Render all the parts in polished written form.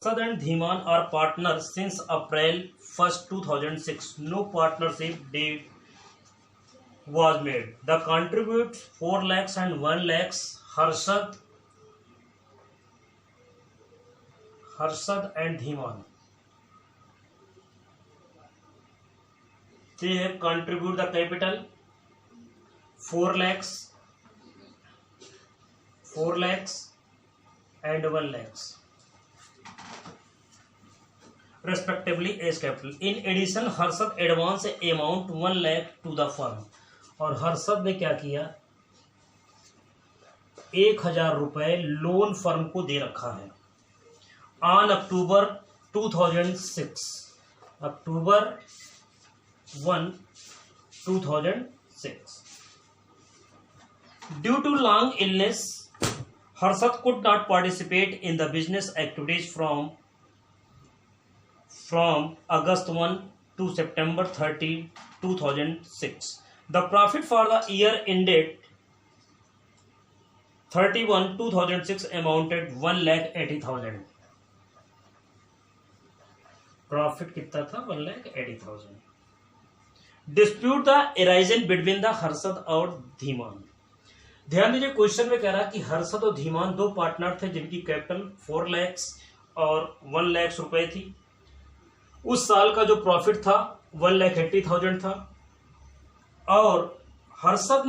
Harsad and Dhiman are partners since April 1st, 2006. No partnership deed was made. The contribute 4 lakhs and 1 lakhs. Harsad and Dhiman. They have contribute the capital 4 lakhs and 1 lakhs respectively as capital. In addition, Harshad advance amount 1 lakh to the firm. और हर्षद ने क्या किया, 1000 रुपए loan firm को दे रखा है on October 2006, October 1, 2006. Due to long illness, Harsad could not participate in the business activities from August 1 to September 30, 2006. The profit for the year ended 31, 2006 amounted 1,80,000. Profit कितना था? 1,80,000. Dispute the arisen between the Harshad और धीमान. ध्यान दीजिए, question में कह रहा कि हर्षद और धीमान दो पार्टनर थे जिनकी कैपिटल 4 लाख और 1 लाख रुपए थी. उस साल का जो प्रॉफिट था 1,80,000 था और हर्षद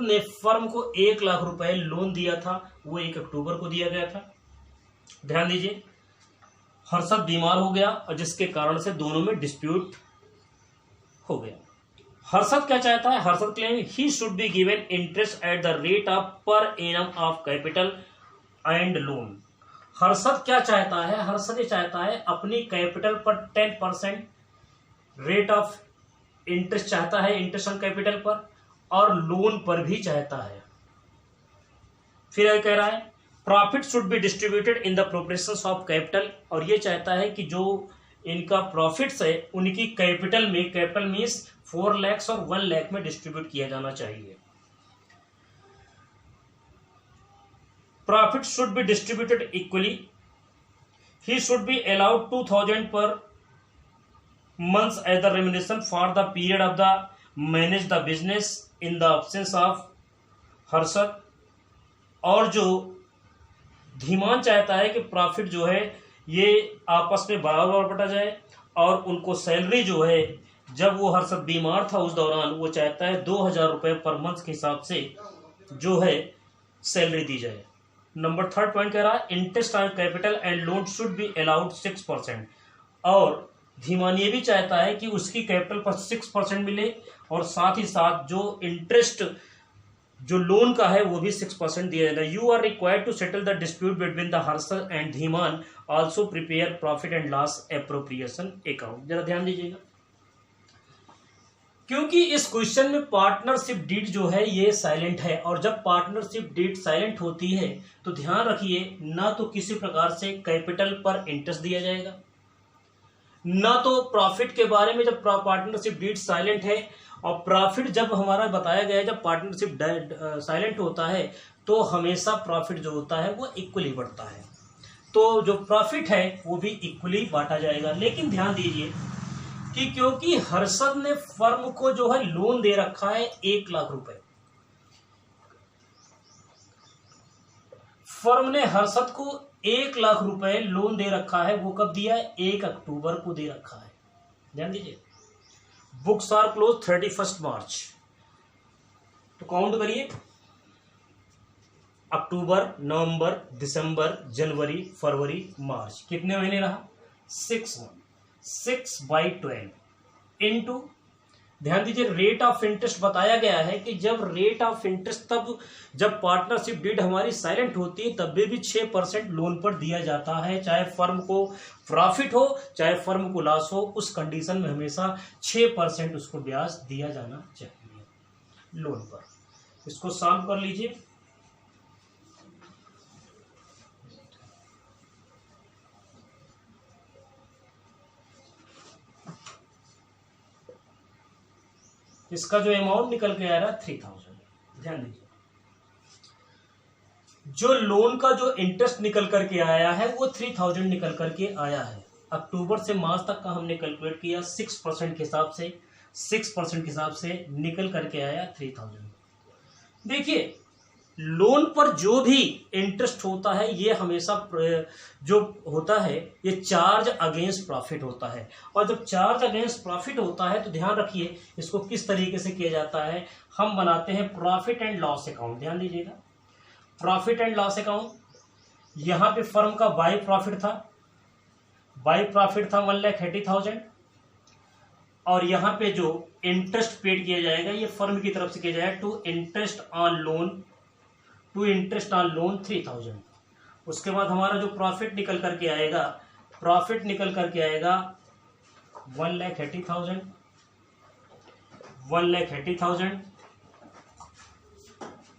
ने फर्म को 1 लाख रुपए लोन दिया था, वो 1 अक्टूबर को दिया गया था. ध्यान दीजिए, हर्षद बीमार हो गया और जिसके कारण से दोनों में डिस्प्यूट हो गया. हर्षद क्या चाहता है? Harshad claim he should be given interest at the rate of per annum of capital and loan. Harshad क्या चाहता है? हर्षद ये चाहता है अपनी कैपिटल पर 10% रेट ऑफ इंटरेस्ट चाहता है, इंटरेस्ट ऑन कैपिटल पर, और लोन पर भी चाहता है. फिर ये कह रहा है profit should be distributed in the proportions of capital, और ये चाहता है कि जो इनका प्रॉफिट्स है उनकी कैपिटल में, कैपिटल मीन्स 4 लाख और 1 लाख में डिस्ट्रीब्यूट किया जाना चाहिए. Profit should be distributed equally. He should be allowed 2,000 per month as the remuneration for the period of the manage the business in the absence of Harshad. और जो धीमान चाहता है कि प्रॉफिट जो है ये आपस में बराबर बटा जाए, और उनको सैलरी जो है जब वो हर्षद बीमार था उस दौरान वो चाहता है 2,000 रुपए पर मंथ के हिसाब से जो है सैलरी दी जाए. नंबर 3 पॉइंट कह रहा है interest on capital and loan should be allowed 6%. और धीमान ये भी चाहता है कि उसकी कैपिटल पर 6% मिले और साथ ही साथ जो इंटरेस्ट जो लोन का है वो भी 6% दिया जाता है. You are required to settle the dispute between the Harshad and Dhiman. Also prepare profit and loss appropriation account. जरा ध्यान दीजिएगा, क्योंकि इस क्वेश्चन में पार्टनरशिप डीड जो है ये साइलेंट है, और जब पार्टनरशिप डीड साइलेंट होती है तो ध्यान रखिए ना तो किसी प्रकार से कैपिटल पर इंटरेस्ट दिया जाएगा, ना तो प्रॉफिट के बारे में. जब पार्टनरशिप डीड साइलेंट है और प्रॉफिट जब हमारा बताया गया है, जब पार्टनरशिप साइलेंट होता है तो हमेशा प्रॉफिट जो होता है वो इक्वली बढ़ता है, तो जो प्रॉफिट है वो भी इक्वली बांटा जाएगा. लेकिन ध्यान दीजिए कि क्योंकि हर्षद ने फर्म को जो है लोन दे रखा है 1 लाख रुपए, फर्म ने हर्षद को 1 लाख रुपए लोन दे रखा है. वो कब दिया है? 1 अक्टूबर को दे रखा है. ध्यान दीजिए, बुक्स आर क्लोज 31 मार्च. तो काउंट करिए, अक्टूबर, नवंबर, दिसंबर, जनवरी, फरवरी, मार्च, कितने महीने रहा? 6 मंथ. 6/12 इंटू, ध्यान दीजिए रेट ऑफ इंटरेस्ट बताया गया है कि जब रेट ऑफ इंटरेस्ट तब जब पार्टनरशिप डीड हमारी साइलेंट होती है तब भी 6% लोन पर दिया जाता है, चाहे फर्म को प्रॉफिट हो चाहे फर्म को लॉस हो, उस कंडीशन में हमेशा 6% उसको ब्याज दिया जाना चाहिए लोन पर. इसको सॉल्व कर लीजिए. इसका जो अमाउंट निकल के आ रहा है 3,000. ध्यान दीजिए, जो लोन का जो इंटरेस्ट निकल करके आया है वो 3000 निकल करके आया है। अक्टूबर से मार्च तक का हमने कैलकुलेट किया 6% के हिसाब से, 6% के हिसाब से निकल करके आया 3000। देखिए लोन पर जो भी इंटरेस्ट होता है ये हमेशा जो होता है ये चार्ज अगेंस्ट प्रॉफिट होता है। और जब चार्ज अगेंस्ट प्रॉफिट होता है तो ध्यान रखिए इसको किस तरीके से किया जाता है। हम बनाते हैं प्रॉफिट एंड लॉस अकाउंट। ध्यान दीजिएगा, प्रॉफिट एंड लॉस अकाउंट। यहां पे फर्म का बाई प्रॉफिट था 1,80,000 और यहाँ पे जो इंटरेस्ट पेड किया जाएगा ये फर्म की तरफ से किया जाएगा टू इंटरेस्ट ऑन लोन 3,000। उसके बाद हमारा जो प्रॉफिट निकल करके आएगा 1,80,000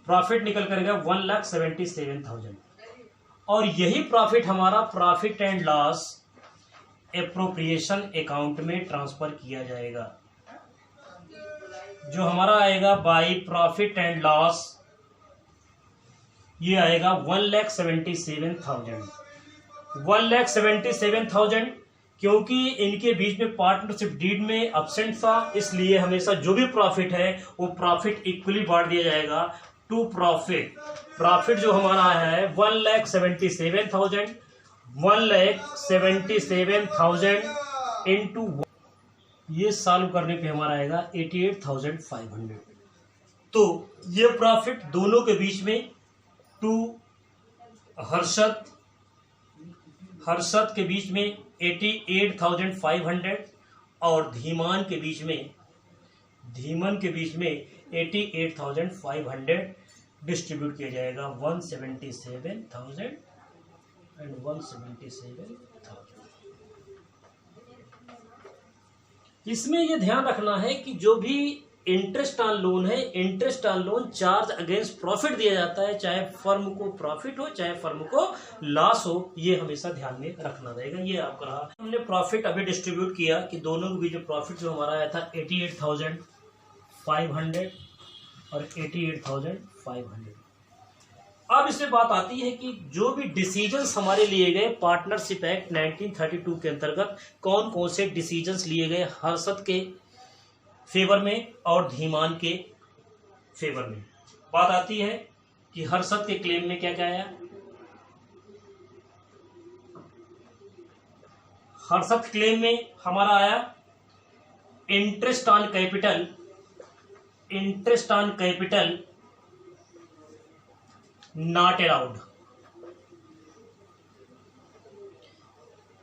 प्रॉफिट निकल करेगा 1,77,000। और यही प्रॉफिट हमारा profit and loss appropriation account में ट्रांसफर किया जाएगा। जो हमारा आएगा बाई प्रॉफिट एंड लॉस ये आएगा 1,77,000। क्योंकि इनके बीच में पार्टनरशिप डीड में अब्सेंट था, इसलिए हमेशा जो भी प्रॉफिट है वो प्रॉफिट इक्वली बांट दिया जाएगा टू प्रॉफिट जो हमारा है 1,77,000 इंटू ये सॉल्व करने पे हमारा आएगा 88,500। तो ये प्रॉफिट दोनों के बीच में टू हर्षद के बीच में 88,500 और धीमान के बीच में 88,500 डिस्ट्रीब्यूट किया जाएगा 177,000 एंड 177,000। इसमें यह ध्यान रखना है कि जो भी इंटरेस्ट ऑन लोन है, interest on loan charge against profit दिया जाता है, चाहे फर्म को प्रॉफिट हो चाहे फर्म को लॉस हो, ये हमेशा ध्यान में रखना रहेगा। ये आपका रहा। हमने प्रॉफिट अभी डिस्ट्रीब्यूट किया कि दोनों के बीच जो प्रॉफिट जो हमारा आया था 88,500 और 88,500। अब इसमें बात आती है कि जो भी डिसीजंस हमारे लिए गए पार्टनरशिप एक्ट 1932 के अंतर्गत कौन कौन से डिसीजंस लिए गए हर्षद के फेवर में और धीमान के फेवर में। बात आती है कि हर्षद के क्लेम में क्या क्या आया। हर्षद क्लेम में हमारा आया interest on capital not allowed.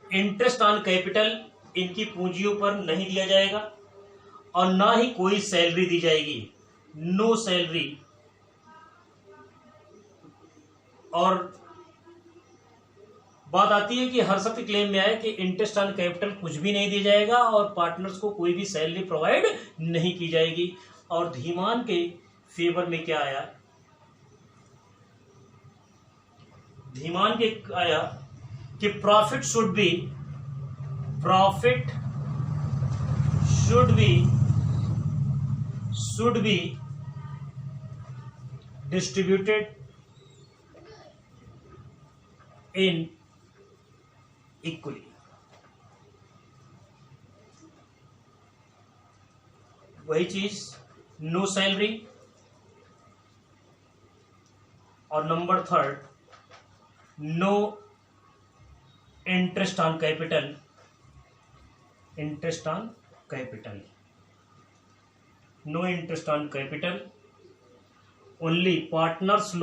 Interest on capital इनकी पूंजियों पर नहीं दिया जाएगा और ना ही कोई सैलरी दी जाएगी, नो सैलरी। और बात आती है कि हर्षद के क्लेम में आया कि इंटरेस्ट ऑन कैपिटल कुछ भी नहीं दिया जाएगा और पार्टनर्स को कोई भी सैलरी प्रोवाइड नहीं की जाएगी। और धीमान के फेवर में क्या आया, धीमान के आया कि profit should be distributed in equally। वही चीज नो सैलरी। और number third no interest on capital, no interest on capital, only partners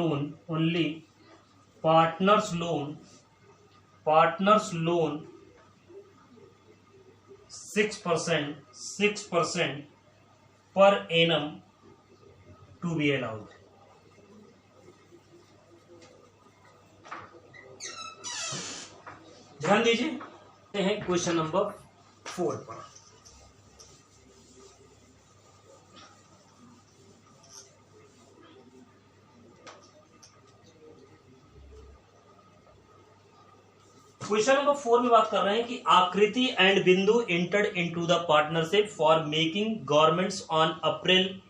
loan 6% per annum to be allowed. ध्यान दीजिए हैं क्वेश्चन नंबर 4 पर। क्वेश्चन नंबर 4 में बात कर रहे हैं कि आकृति एंड बिंदु entered into the partnership for making garments on April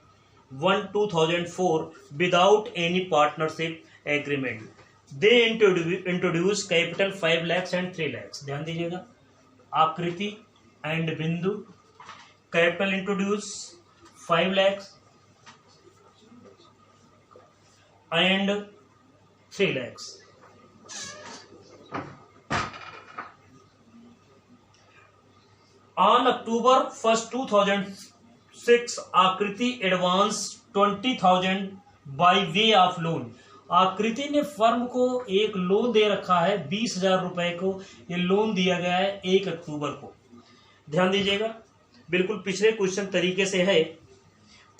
1, 2004 without any partnership agreement. They introduce capital 5 lakhs and 3 lakhs। ध्यान दीजिएगा, आकृति एंड बिंदु capital introduce 5 lakhs and 3 lakhs। On October 1st, 2006, आकृति advance 20,000 by way of loan. आकृति ने firm को एक loan दे रखा है 20,000 रुपए को। ये लोन दिया गया है 1 अक्टूबर को। ध्यान दीजिएगा, बिल्कुल पिछले क्वेश्चन तरीके से है।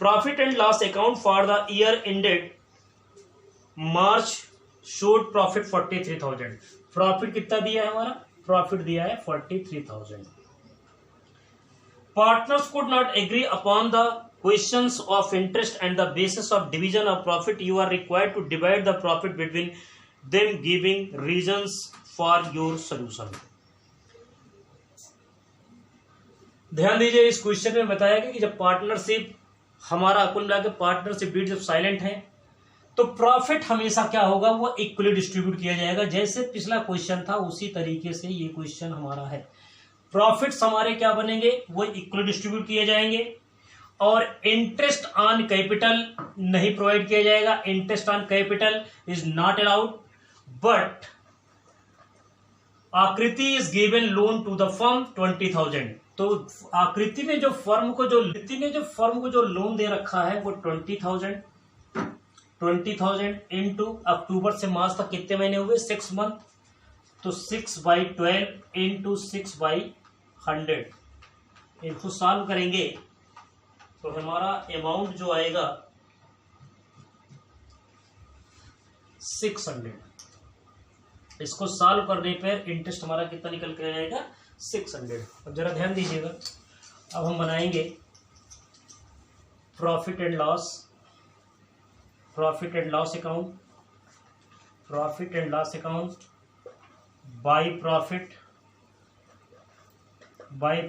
Profit and loss account for the year ended March showed profit 43,000। Profit कितना दिया है हमारा? प्रॉफिट दिया है 43,000। Partners could not agree upon the questions of interest and the basis of division of profit. You are required to divide the profit between them, giving reasons for your solution. ध्यान दीजिए, इस question में बताया गया कि जब partnership हमारा कुल मिला के पार्टनरशिप डीड जब साइलेंट है तो प्रॉफिट हमेशा क्या होगा? वो इक्वली डिस्ट्रीब्यूट किया जाएगा। जैसे पिछला क्वेश्चन था उसी तरीके से ये क्वेश्चन हमारा है। प्रॉफिट्स हमारे क्या बनेंगे? वो इक्वली डिस्ट्रीब्यूट किए जाएंगे और इंटरेस्ट ऑन कैपिटल नहीं प्रोवाइड किया जाएगा। Interest on capital is not allowed, but Akriti is given loan to the firm 20,000। तो आकृति ने जो फर्म को जो लोन दे रखा है वो 20,000 इनटू अक्टूबर से मार्च तक कितने महीने हुए? 6 मंथ। तो 6/12 इंटू 6/100 इनको सॉल्व करेंगे तो हमारा अमाउंट जो आएगा 600। इसको सॉल्व करने पर इंटरेस्ट हमारा कितना निकल कर आएगा? 600। अब जरा ध्यान दीजिएगा, अब हम बनाएंगे profit and loss account. Profit and loss account by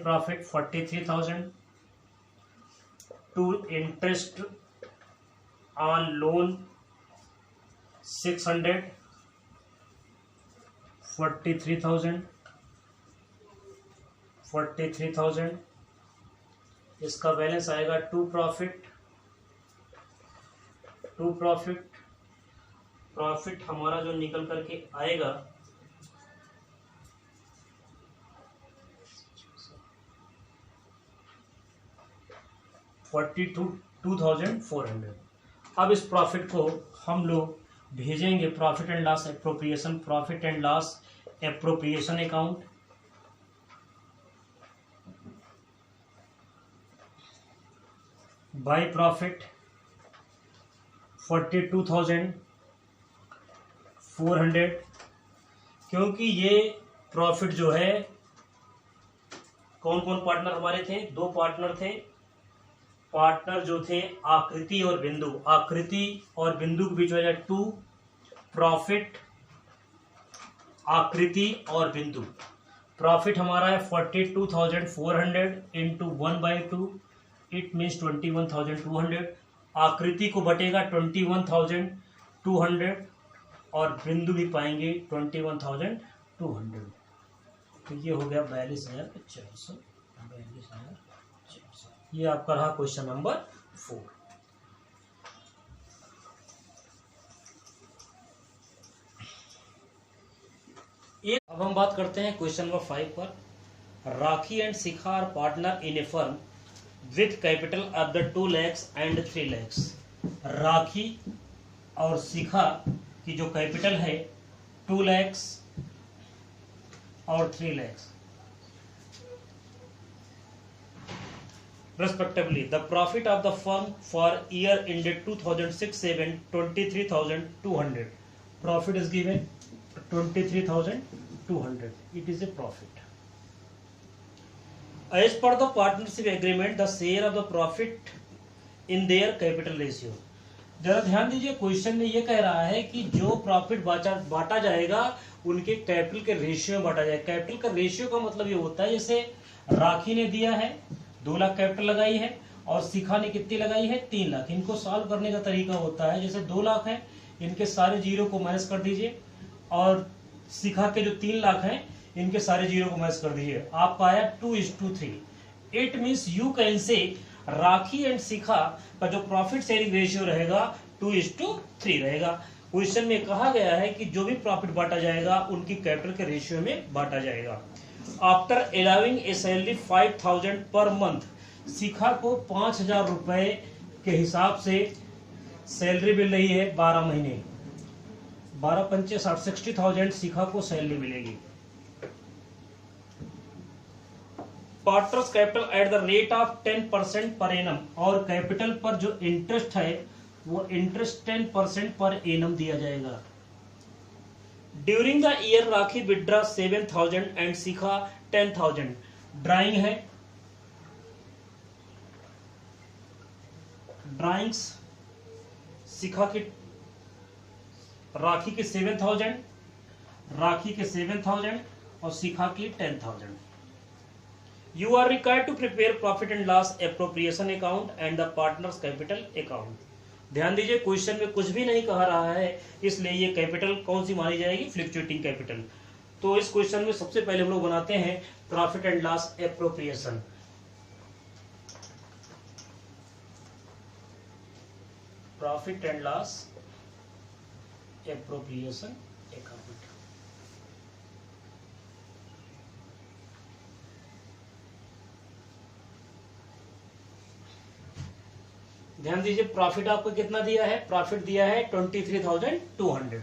profit 43,000 to interest on loan 600 43,000 इसका बैलेंस आएगा टू प्रॉफिट हमारा जो निकल करके आएगा 42,400। अब इस प्रॉफिट को हम लोग भेजेंगे profit and loss appropriation account. By profit 42,400, क्योंकि ये प्रॉफिट जो है कौन कौन पार्टनर हमारे थे? 2 पार्टनर थे। पार्टनर जो थे आकृति और बिंदु के बीच में 2 प्रॉफिट आकृति और बिंदु। प्रॉफिट हमारा है 42,400 इंटू 1/2, इट मीन्स 21,200। आकृति को बटेगा 21,200 और बिंदु भी पाएंगे 21,200। तो ये हो गया 42,400। ये आपका रहा क्वेश्चन नंबर 4। अब हम बात करते हैं क्वेश्चन नंबर 5 पर। Rakhi and Shikha are partner in a firm with capital of the 2 lakhs and 3 lakhs। Rakhi और शिखा की जो कैपिटल है 2 lakhs और 3 lakhs respectively. The profit of the firm for year ended 2006-7 23,200. Profit is given 23,200. It is a profit. As per the partnership agreement, the share of the profit in their capital ratio. जरा ध्यान दीजिए, question में ये कह रहा है कि जो प्रॉफिट बांटा जाएगा उनके कैपिटल के रेशियो में बांटा जाएगा। कैपिटल का रेशियो का मतलब ये होता है, जैसे राखी ने दिया है 2 लाख कैपिटल लगाई है और शिखा ने कितनी लगाई है 3 लाख। इनको सॉल्व करने का तरीका होता है, जैसे 2 लाख है, इनके सारे जीरो को माइनस कर दीजिए और शिखा के जो 3 लाख हैं इनके सारे जीरो को मैच कर दीजिए, आपका आया 2:3। It means you can say rakhi and शिखा का जो प्रॉफिट शेयरिंग रेशियो रहेगा 2:3 रहेगा। क्वेश्चन में कहा गया है कि जो भी प्रॉफिट बांटा जाएगा उनकी कैपिटल के रेशियो में बांटा जाएगा। आफ्टर अलाउिंग ए सैलरी 5,000 पर मंथ, शिखा को 5,000 रुपए के हिसाब से सैलरी मिल रही है 12 महीने, 12 पंचे 60, 60,000 शिखा को सैलरी मिलेगी। Partners capital at the rate of 10% per annum, और कैपिटल पर जो इंटरेस्ट है वो इंटरेस्ट 10% पर एनम दिया जाएगा। During the year rakhi withdraw 7,000 and Shikha 10,000। Drawing है, ड्राइंग्स शिखा की राखी के 7,000, राखी के 7,000 और शिखा की 10,000। You are required to prepare profit and loss appropriation account and the partners capital account। ध्यान दीजिए क्वेश्चन में कुछ भी नहीं कहा रहा है, इसलिए ये कैपिटल कौन सी मानी जाएगी, फ्लक्चुएटिंग कैपिटल। तो इस क्वेश्चन में सबसे पहले हम लोग बनाते हैं profit and loss appropriation. Profit and loss appropriation account. ध्यान दीजिए प्रॉफिट आपको कितना दिया है, प्रॉफिट दिया है 23,200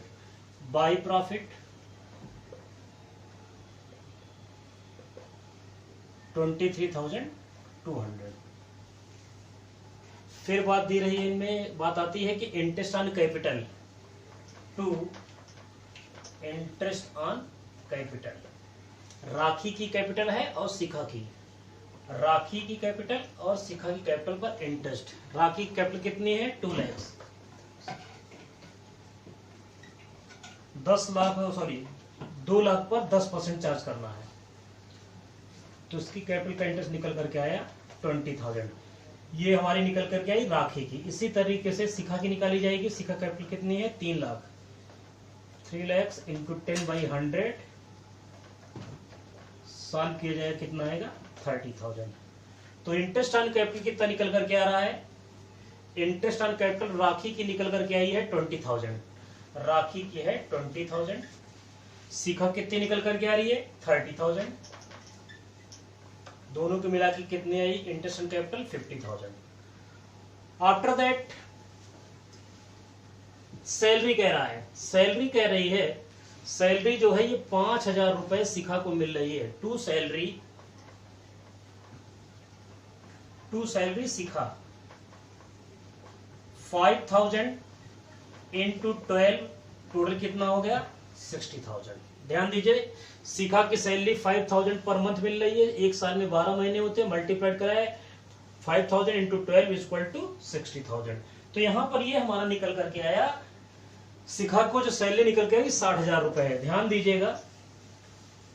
बाई प्रॉफिट 23,200। फिर बात दी रही है, इनमें बात आती है कि interest on capital to interest on capital. Rakhi की कैपिटल है और शिखा की, राखी की कैपिटल और शिखा की कैपिटल पर इंटरेस्ट। राखी की कैपिटल कितनी है, 2 लाख, 10 लाख सॉरी 2 लाख पर 10% चार्ज करना है, तो इसकी कैपिटल का इंटरेस्ट निकल करके आया 20,000। ये हमारी निकल करके आई राखी की। इसी तरीके से शिखा की निकाली जाएगी। शिखा कैपिटल कितनी है, 3 लाख, 3 लाख इंटू 10/100 सॉल्व किया जाएगा, कितना आएगा 30,000। तो इंटरेस्ट ऑन कैपिटल कितना निकल करके आ रहा है, इंटरेस्ट ऑन कैपिटल राखी की निकल करके आई है 20,000, राखी की है 20,000। शिखा कितनी निकल करके आ रही है 30,000, दोनों को मिला के कितनी आई interest on capital 50,000। After that salary कह रहा है, सैलरी कह रही है, सैलरी जो है ये 5,000 रुपए शिखा को मिल रही है। To salary Shikha 5,000 into 12, total कितना हो गया 60,000। ध्यान दीजिए शिखा की सैलरी 5,000 पर मंथ मिल रही है, एक साल में 12 महीने होते हैं, मल्टीप्लाइड कराए 5,000 इंटू 12 इक्वल टू 60,000। तो यहां पर ये हमारा निकल करके आया, शिखा को जो सैलरी निकल के आई 60,000 रुपए है। ध्यान दीजिएगा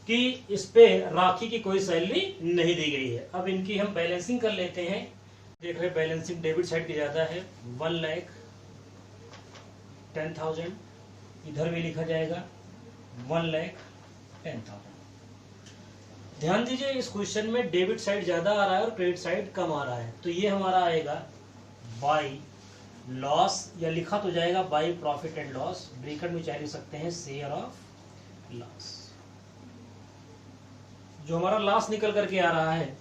कि इस पे राखी की कोई सैलरी नहीं दी गई है। अब इनकी हम बैलेंसिंग कर लेते हैं। देख रहे बैलेंसिंग डेबिट साइड की ज्यादा है, 1,10,000, इधर भी लिखा जाएगा 1,10,000। ध्यान दीजिए इस क्वेश्चन में डेबिट साइड ज्यादा आ रहा है और क्रेडिट साइड कम आ रहा है, तो ये हमारा आएगा बाई लॉस, या लिखा तो जाएगा by profit and loss, bracket में चाहे लिख सकते हैं शेयर ऑफ लॉस। जो हमारा लॉस निकल करके आ रहा है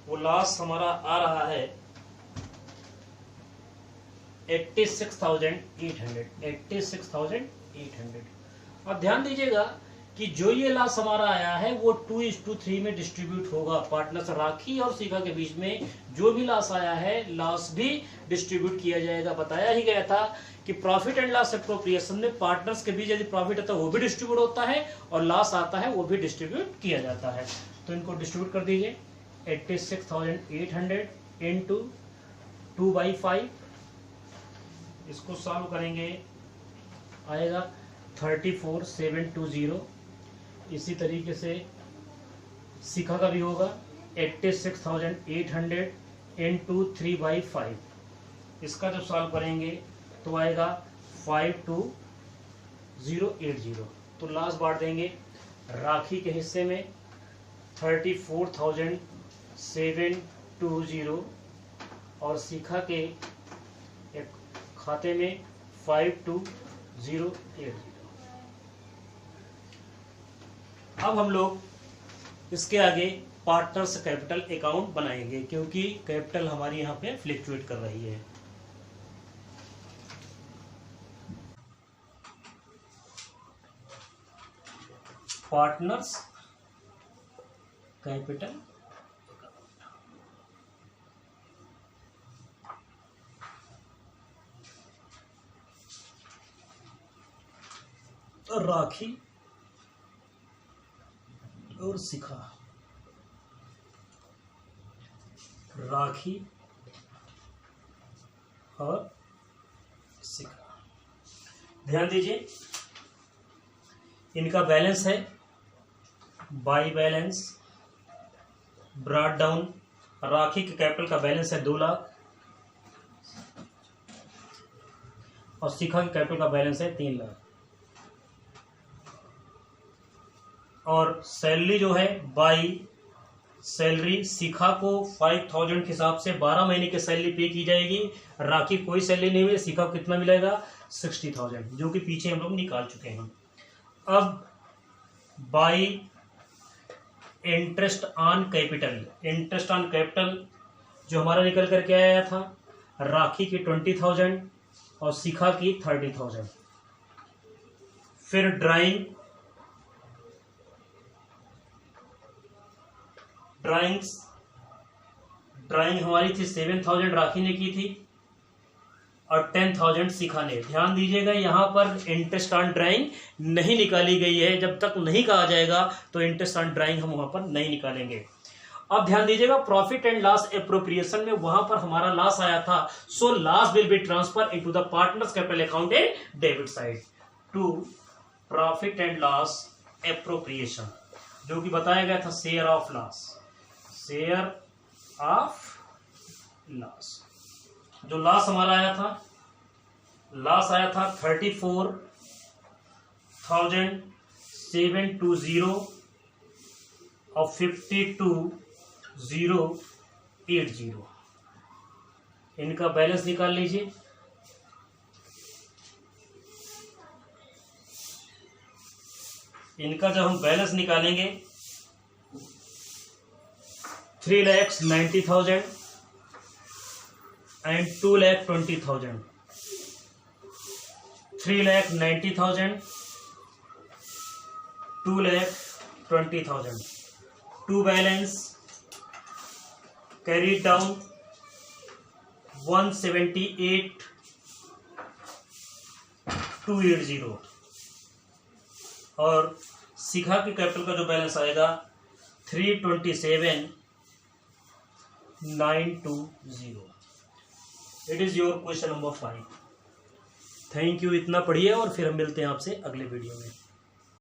वो लॉस हमारा आ रहा है 86,800, 86,800। अब ध्यान दीजिएगा कि जो ये लॉस हमारा आया है वो 2:3 में डिस्ट्रीब्यूट होगा। पार्टनर्स राखी और शिखा के बीच में जो भी लॉस आया है लॉस भी डिस्ट्रीब्यूट किया जाएगा। बताया ही गया था कि प्रॉफिट एंड लॉस एप्रोप्रिएशन में पार्टनर्स के बीच यदि प्रॉफिट आता है वो भी डिस्ट्रीब्यूट होता है और लॉस आता है वो भी डिस्ट्रीब्यूट किया जाता है। तो इनको डिस्ट्रीब्यूट कर दीजिए, 86,800 इंटू 2/5, इसको सॉल्व करेंगे आएगा 34,720। इसी तरीके से शिखा का भी होगा 86,800 इंटू 3/5, इसका जब सॉल्व करेंगे तो आएगा 52,080। तो लास्ट बांट देंगे राखी के हिस्से में 34,720 और शिखा के एक खाते में 52080। अब हम लोग इसके आगे पार्टनर्स कैपिटल अकाउंट बनाएंगे क्योंकि कैपिटल हमारी यहाँ पे फ्लक्चुएट कर रही है। पार्टनर्स कैपिटल राखी और शिखा, राखी और शिखा। ध्यान दीजिए इनका बैलेंस है बाई बैलेंस ब्रॉट डाउन। राखी के कैपिटल का बैलेंस है 2 लाख और शिखा के कैपिटल का बैलेंस है 3 लाख। और सैलरी जो है बाई सैलरी, शिखा को 5,000 के हिसाब से 12 महीने की सैलरी पे की जाएगी। राखी कोई सैलरी नहीं हुई, शिखा को कितना मिलेगा 60,000, जो कि पीछे हम लोग निकाल चुके हैं। अब by interest on capital, interest on capital जो हमारा निकल करके आया था राखी की 20,000 और शिखा की 30,000। फिर ड्राइंग हमारी थी 7,000 राखी ने की थी और 10,000 शिखा ने। ध्यान दीजिएगा यहाँ पर इंटरेस्ट ऑन ड्राइंग नहीं निकाली गई है, जब तक नहीं कहा जाएगा तो इंटरेस्ट ऑन ड्राइंग हम वहां पर नहीं निकालेंगे। अब ध्यान दीजिएगा प्रॉफिट एंड लॉस एप्रोप्रिएशन में वहां पर हमारा लॉस आया था, so loss will be transfer into the partners capital account and debit side to profit and loss appropriation, जो कि बताया गया था share of loss, share of loss. जो लॉस हमारा आया था, लॉस आया था 34,720 और 52,080। इनका बैलेंस निकाल लीजिए। इनका जब हम बैलेंस निकालेंगे 3,90,000 and 2,20,000, 3,90,000, 2,20,000, to balance carried down 178,280 और शिखा के कैपिटल का जो बैलेंस आएगा 327,920। It is your question number 5। Thank you, इतना पढ़िए और फिर हम मिलते हैं आपसे अगले वीडियो में।